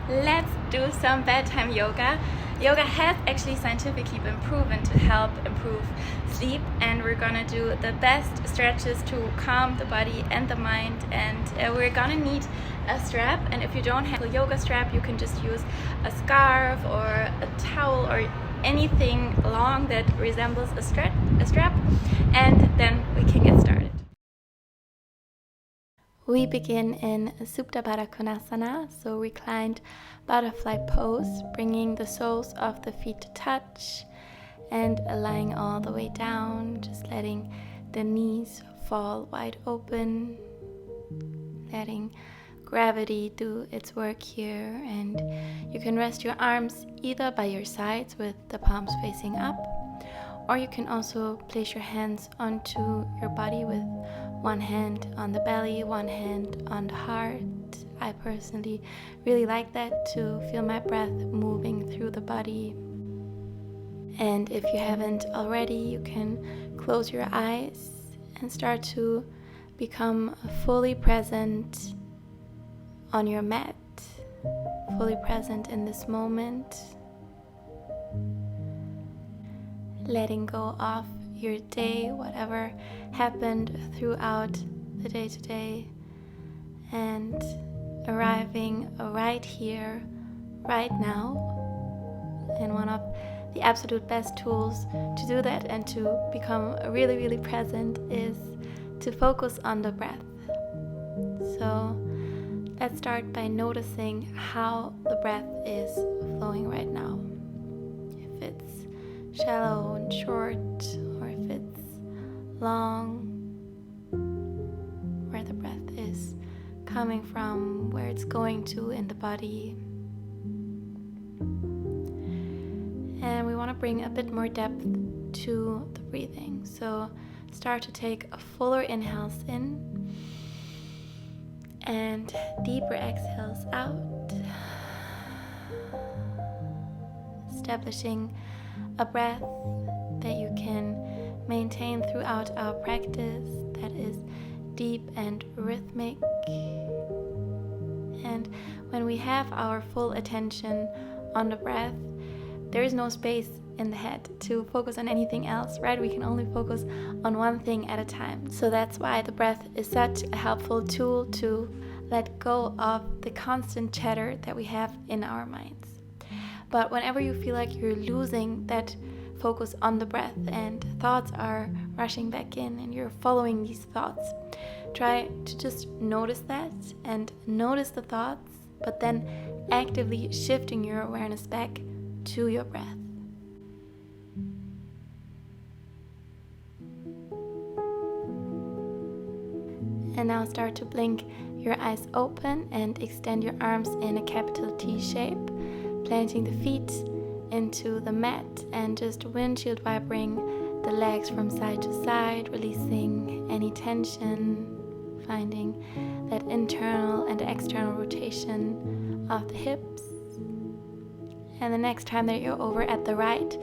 Let's do some bedtime yoga. Yoga has actually scientifically been proven to help improve sleep, and we're gonna do the best stretches to calm the body and the mind, and we're gonna need a strap. And if you don't have a yoga strap, you can just use a scarf or a towel or anything long that resembles a strap, and then we can get started. We begin in Supta Baddha Konasana, so reclined butterfly pose, bringing the soles of the feet to touch and lying all the way down, just letting the knees fall wide open, letting gravity do its work here. And you can rest your arms either by your sides with the palms facing up, or you can also place your hands onto your body with one hand on the belly, one hand on the heart. I personally really like that, to feel my breath moving through the body. And if you haven't already, you can close your eyes and start to become fully present on your mat, fully present in this moment, letting go of your day, whatever happened throughout the day today, and arriving right here, right now. And one of the absolute best tools to do that and to become really, really present is to focus on the breath. So let's start by noticing how the breath is flowing right now. If it's shallow and short, or if it's long, where the breath is coming from, where it's going to in the body. And we want to bring a bit more depth to the breathing. So start to take a fuller inhales in and deeper exhales out, establishing a breath that you can maintain throughout our practice that is deep and rhythmic. And when we have our full attention on the breath, there is no space in the head to focus on anything else, right? We can only focus on one thing at a time. So that's why the breath is such a helpful tool to let go of the constant chatter that we have in our minds. But whenever you feel like you're losing that focus on the breath and thoughts are rushing back in and you're following these thoughts, try to just notice that and notice the thoughts, but then actively shifting your awareness back to your breath. And now start to blink your eyes open and extend your arms in a capital T shape, planting the feet into the mat and just windshield vibing the legs from side to side, releasing any tension, finding that internal and external rotation of the hips. And the next time that you're over at the right,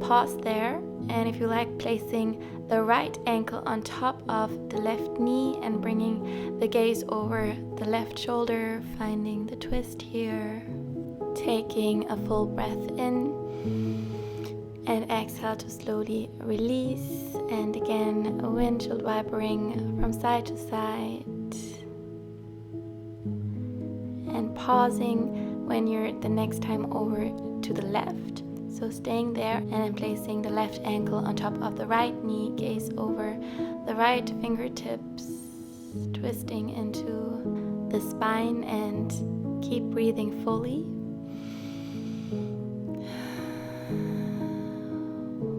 pause there, and if you like, placing the right ankle on top of the left knee and bringing the gaze over the left shoulder, finding the twist here. Taking a full breath in and exhale to slowly release, and again a windshield vibrating from side to side, and pausing when you're the next time over to the left. So staying there and then placing the left ankle on top of the right knee, gaze over the right fingertips, twisting into the spine, and keep breathing fully.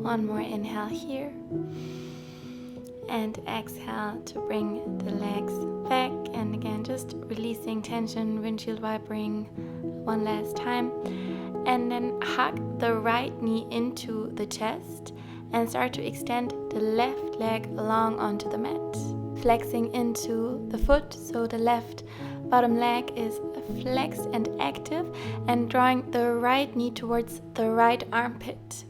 One more inhale here, and exhale to bring the legs back, and again just releasing tension, windshield vibrating one last time, and then hug the right knee into the chest and start to extend the left leg along onto the mat, flexing into the foot, so the left bottom leg is flexed and active, and drawing the right knee towards the right armpit.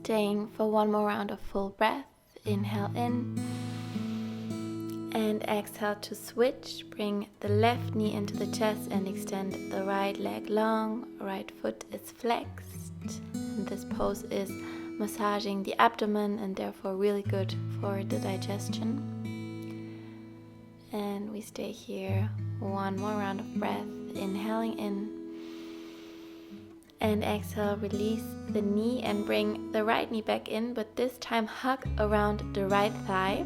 Staying for one more round of full breath. Inhale in And exhale to switch. Bring the left knee into the chest and extend the right leg long. Right foot is flexed. And this pose is massaging the abdomen and therefore really good for the digestion. And we stay here. One more round of breath. Inhaling in. And exhale, release the knee and bring the right knee back in, but this time hug around the right thigh.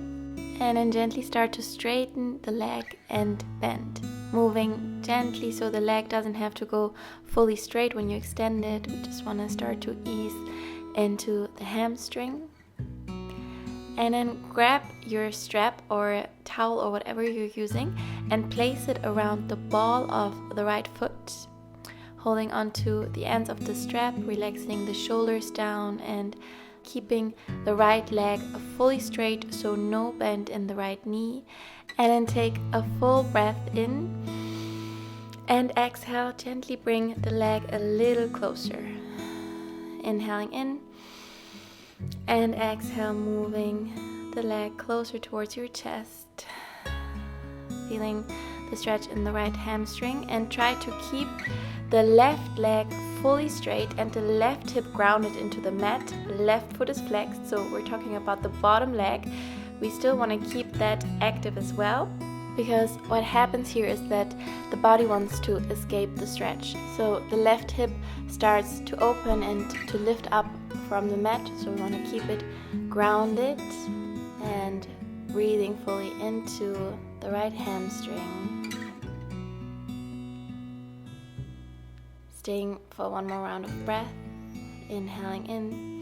And then gently start to straighten the leg and bend. Moving gently so the leg doesn't have to go fully straight when you extend it. We just want to start to ease into the hamstring. And then grab your strap or towel or whatever you're using and place it around the ball of the right foot. Holding onto the ends of the strap, relaxing the shoulders down and keeping the right leg fully straight, so no bend in the right knee. And then take a full breath in and exhale, gently bring the leg a little closer. Inhaling in and exhale, moving the leg closer towards your chest. Feeling the stretch in the right hamstring, and try to keep the left leg fully straight and the left hip grounded into the mat. Left foot is flexed, so we're talking about the bottom leg. We still want to keep that active as well, because what happens here is that the body wants to escape the stretch. So the left hip starts to open and to lift up from the mat, so we want to keep it grounded and breathing fully into the right hamstring. Staying for one more round of breath. Inhaling in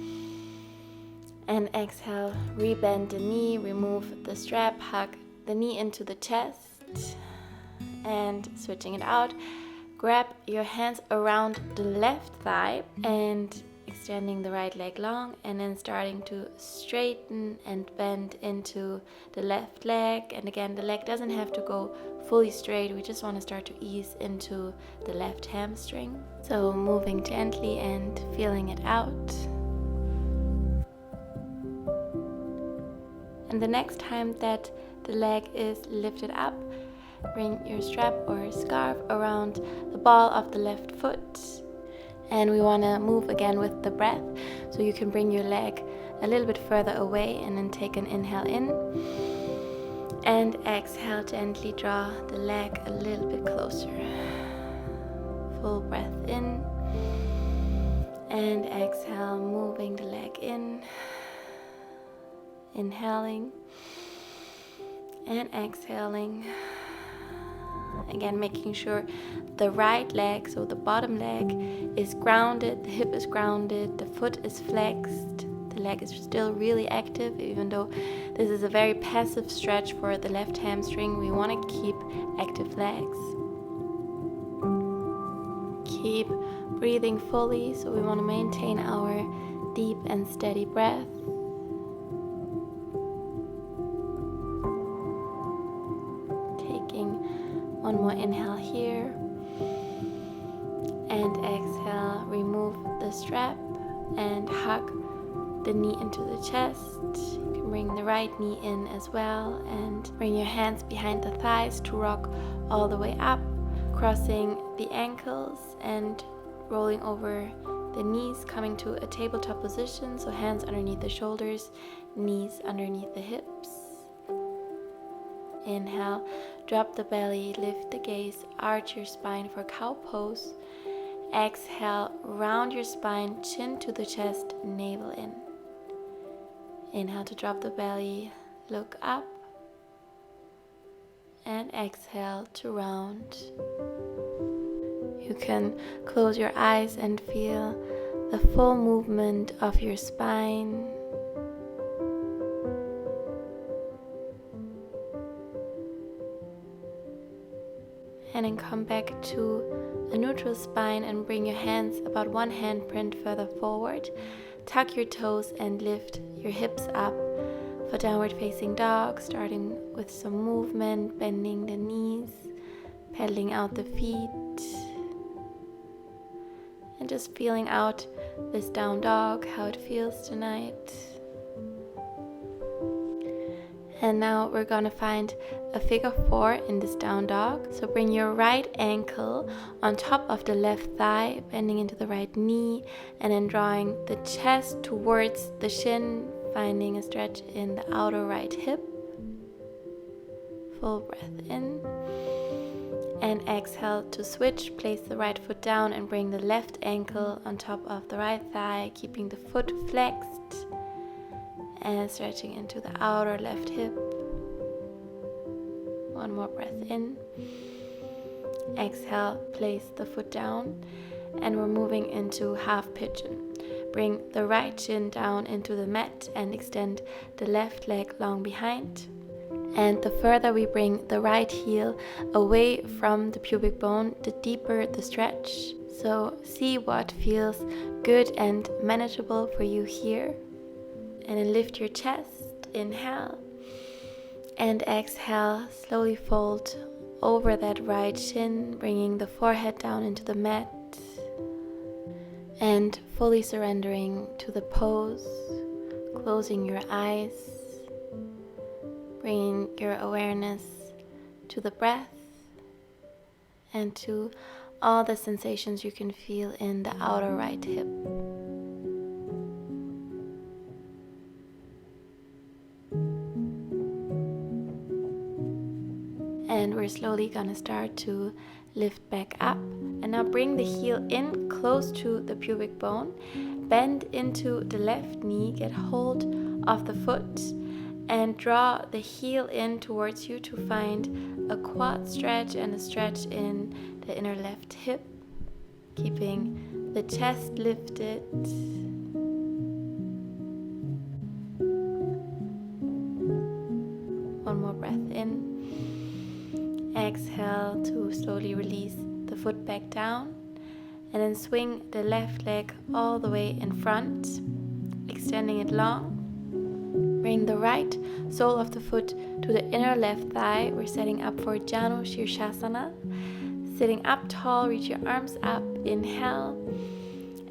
and exhale, rebend the knee, remove the strap, hug the knee into the chest, and switching it out, grab your hands around the left thigh and extending the right leg long, and then starting to straighten and bend into the left leg. And again, the leg doesn't have to go fully straight, we just want to start to ease into the left hamstring. So moving gently and feeling it out. And the next time that the leg is lifted up, bring your strap or scarf around the ball of the left foot. And we want to move again with the breath, so you can bring your leg a little bit further away and then take an inhale in. And exhale, gently draw the leg a little bit closer. Full breath in. And exhale, moving the leg in. Inhaling. And exhaling. Again, making sure the right leg, so the bottom leg, is grounded, the hip is grounded, the foot is flexed. The leg is still really active, even though this is a very passive stretch for the left hamstring. We want to keep active legs. Keep breathing fully, so we want to maintain our deep and steady breath. Taking one more inhale here. And exhale, remove the strap and hug the knee into the chest. You can bring the right knee in as well and bring your hands behind the thighs to rock all the way up, crossing the ankles and rolling over the knees, coming to a tabletop position, so hands underneath the shoulders, knees underneath the hips. Inhale, drop the belly, lift the gaze, arch your spine for cow pose. Exhale, round your spine, chin to the chest, navel in. Inhale to drop the belly, look up. And exhale to round. You can close your eyes and feel the full movement of your spine. And then come back to a neutral spine and bring your hands about one handprint further forward. Tuck your toes and lift your hips up for downward facing dog, starting with some movement, bending the knees, pedaling out the feet, and just feeling out this down dog, how it feels tonight. And now we're gonna find a figure 4 in this down dog. So bring your right ankle on top of the left thigh, bending into the right knee, and then drawing the chest towards the shin, finding a stretch in the outer right hip. Full breath in. And exhale to switch. Place the right foot down and bring the left ankle on top of the right thigh, keeping the foot flexed and stretching into the outer left hip. One more breath in. Exhale, place the foot down, and we're moving into half pigeon. Bring the right shin down into the mat and extend the left leg long behind. And the further we bring the right heel away from the pubic bone, the deeper the stretch. So see what feels good and manageable for you here. And then lift your chest, inhale. And exhale, slowly fold over that right shin, bringing the forehead down into the mat. And fully surrendering to the pose, closing your eyes. Bringing your awareness to the breath and to all the sensations you can feel in the outer right hip. And we're slowly gonna start to lift back up. And now bring the heel in close to the pubic bone. Bend into the left knee, get hold of the foot, and draw the heel in towards you to find a quad stretch and a stretch in the inner left hip, keeping the chest lifted. One more breath in. Exhale to slowly release the foot back down, and then swing the left leg all the way in front, extending it long. Bring the right sole of the foot to the inner left thigh. We're setting up for Janu Shirshasana. Sitting up tall, reach your arms up, inhale,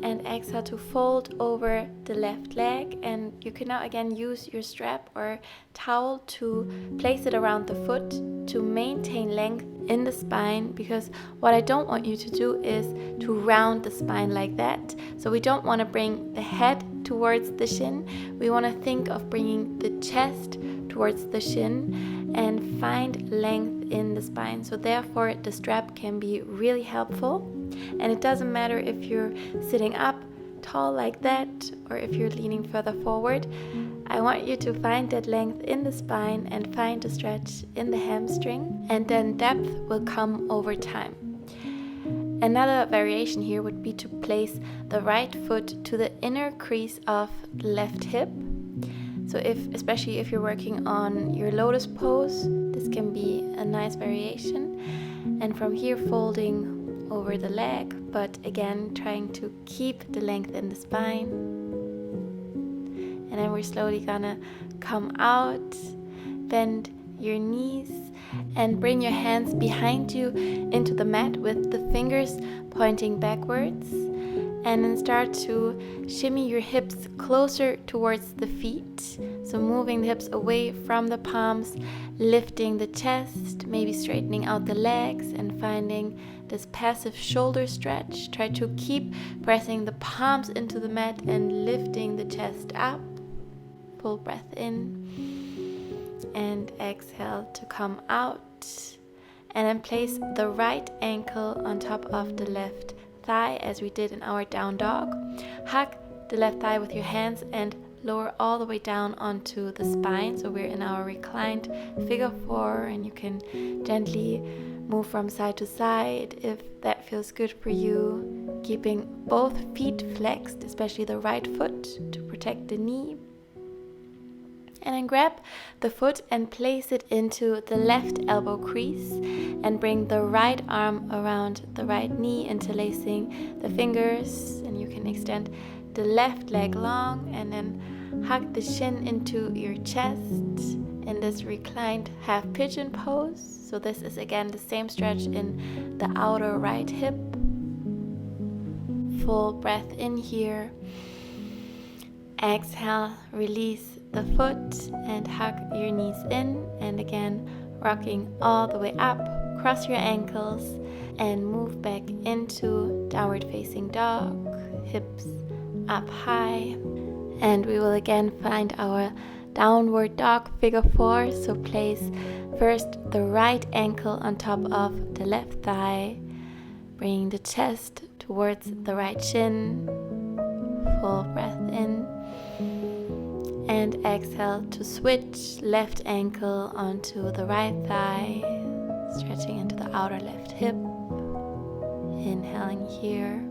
and exhale to fold over the left leg. And you can now again use your strap or towel to place it around the foot to maintain length in the spine, because what I don't want you to do is to round the spine like that. So we don't want to bring the head towards the shin. We want to think of bringing the chest towards the shin and find length in the spine. So therefore the strap can be really helpful. And it doesn't matter if you're sitting up tall like that or if you're leaning further forward. I want you to find that length in the spine and find a stretch in the hamstring, and then depth will come over time. Another variation here would be to place the right foot to the inner crease of the left hip. So especially if you're working on your lotus pose, this can be a nice variation. And from here folding over the leg, but again trying to keep the length in the spine. And then we're slowly gonna come out, bend your knees, and bring your hands behind you into the mat with the fingers pointing backwards. And then start to shimmy your hips closer towards the feet. So moving the hips away from the palms, lifting the chest, maybe straightening out the legs and finding this passive shoulder stretch. Try to keep pressing the palms into the mat and lifting the chest up. Full breath in and exhale to come out, and then place the right ankle on top of the left thigh as we did in our down dog. Hug the left thigh with your hands and lower all the way down onto the spine. So we're in our reclined figure 4, and you can gently move from side to side if that feels good for you, keeping both feet flexed, especially the right foot to protect the knee. And then grab the foot and place it into the left elbow crease and bring the right arm around the right knee, interlacing the fingers, and you can extend the left leg long and then hug the shin into your chest in this reclined half pigeon pose. So this is again the same stretch in the outer right hip. Full breath in here. Exhale, release the foot and hug your knees in, and again rocking all the way up. Cross your ankles and move back into downward facing dog, hips up high. And we will again find our downward dog figure 4. So place first the right ankle on top of the left thigh, bringing the chest towards the right shin. Full breath in. And exhale to switch left ankle onto the right thigh, stretching into the outer left hip. Inhaling here.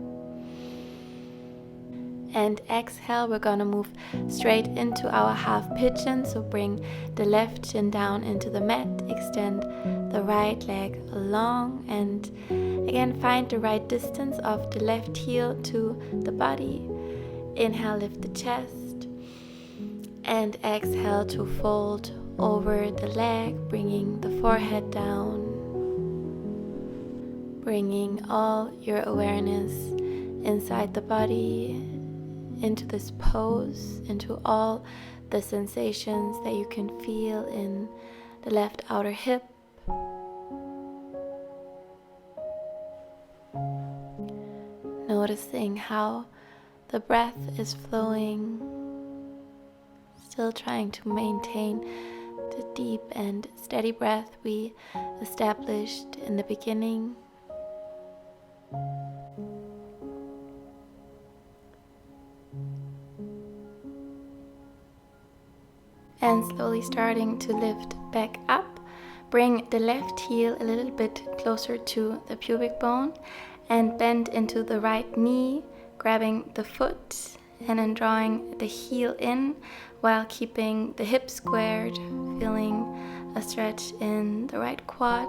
And exhale, we're gonna move straight into our half pigeon. So bring the left shin down into the mat, extend the right leg long, and again find the right distance of the left heel to the body. Inhale, lift the chest, and exhale to fold over the leg, bringing the forehead down, bringing all your awareness inside the body, into this pose, into all the sensations that you can feel in the left outer hip. Noticing how the breath is flowing, still trying to maintain the deep and steady breath we established in the beginning. And slowly starting to lift back up. Bring the left heel a little bit closer to the pubic bone and bend into the right knee, grabbing the foot and then drawing the heel in while keeping the hips squared, feeling a stretch in the right quad.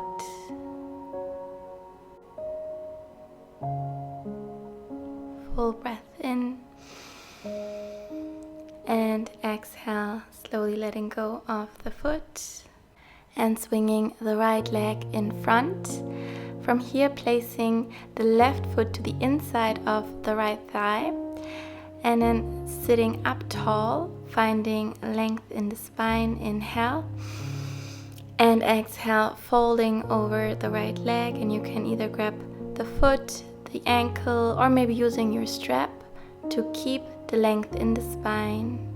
Full breath in. And exhale, slowly letting go of the foot and swinging the right leg in front. From here, placing the left foot to the inside of the right thigh, and then sitting up tall, finding length in the spine. Inhale, and exhale, folding over the right leg, and you can either grab the foot, the ankle, or maybe using your strap to keep the length in the spine.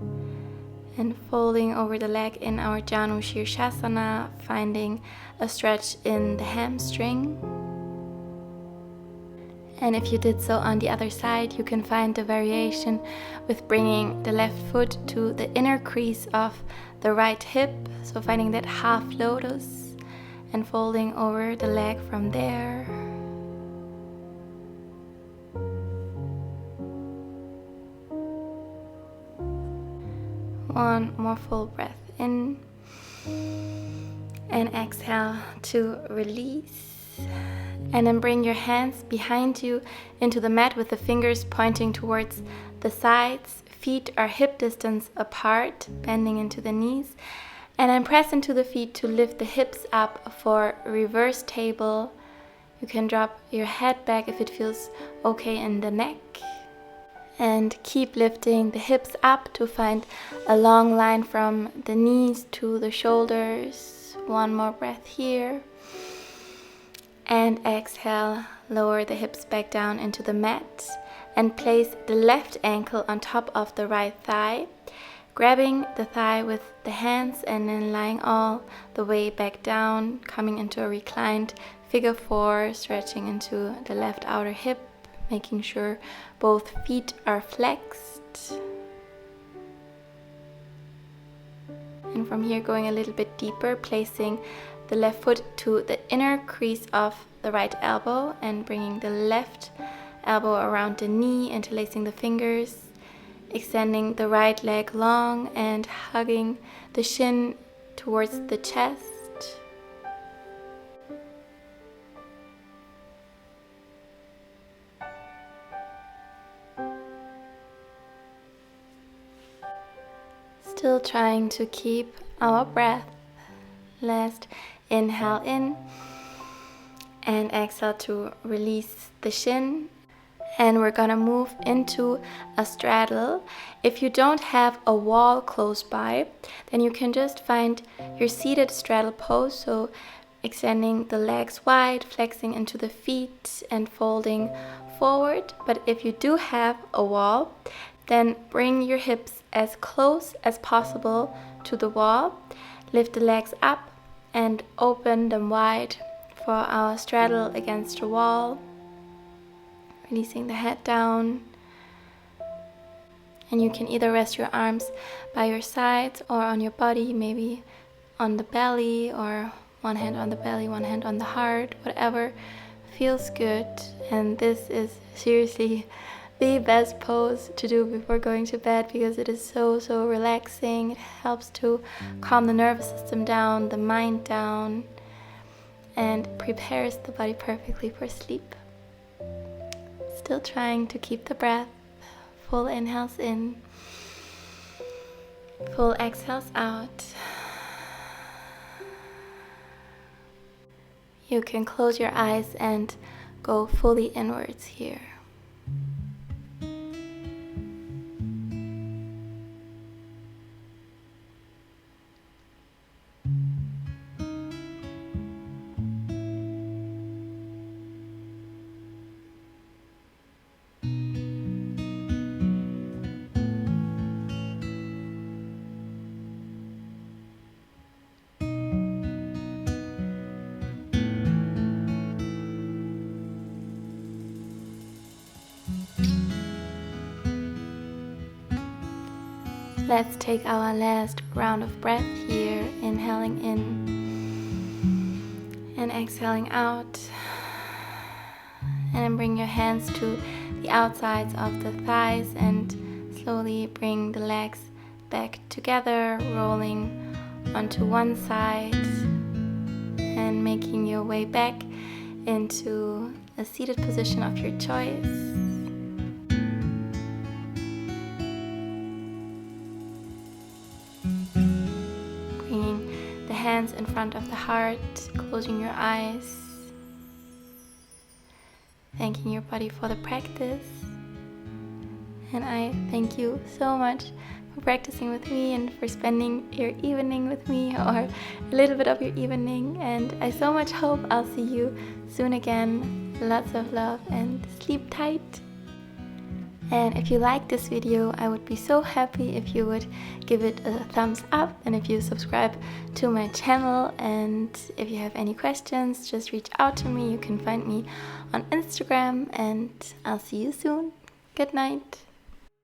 And folding over the leg in our Janu Shirshasana, finding a stretch in the hamstring. And if you did so on the other side, you can find the variation with bringing the left foot to the inner crease of the right hip, so finding that half lotus and folding over the leg from there. One more full breath in, and exhale to release. And then bring your hands behind you into the mat with the fingers pointing towards the sides. Feet are hip distance apart, bending into the knees. And then press into the feet to lift the hips up for reverse table. You can drop your head back if it feels okay in the neck. And keep lifting the hips up to find a long line from the knees to the shoulders. One more breath here. And exhale, lower the hips back down into the mat and place the left ankle on top of the right thigh, grabbing the thigh with the hands and then lying all the way back down, coming into a reclined figure 4, stretching into the left outer hip, making sure both feet are flexed. And from here, going a little bit deeper, placing the left foot to the inner crease of the right elbow and bringing the left elbow around the knee, interlacing the fingers, extending the right leg long and hugging the shin towards the chest. Still trying to keep our breath. Last inhale in and exhale to release the shin. And we're gonna move into a straddle. If you don't have a wall close by, then you can just find your seated straddle pose, so extending the legs wide, flexing into the feet and folding forward. But if you do have a wall, then bring your hips as close as possible to the wall, lift the legs up and open them wide for our straddle against the wall. Releasing the head down. And you can either rest your arms by your sides or on your body, maybe on the belly, or one hand on the belly, one hand on the heart, whatever feels good. And this is seriously the best pose to do before going to bed because it is so relaxing. It helps to calm the nervous system down, the mind down, and prepares the body perfectly for sleep. Still trying to keep the breath. Full inhales in, full exhales out. You can close your eyes and go fully inwards here. Let's take our last round of breath here, inhaling in and exhaling out. And then bring your hands to the outsides of the thighs and slowly bring the legs back together, rolling onto one side and making your way back into a seated position of your choice. Hands in front of the heart, closing your eyes, thanking your body for the practice. And I thank you so much for practicing with me and for spending your evening with me, or a little bit of your evening. And I so much hope I'll see you soon again. Lots of love and sleep tight. And if you like this video, I would be so happy if you would give it a thumbs up, and if you subscribe to my channel. And if you have any questions, just reach out to me. You can find me on Instagram, and I'll see you soon. Good night.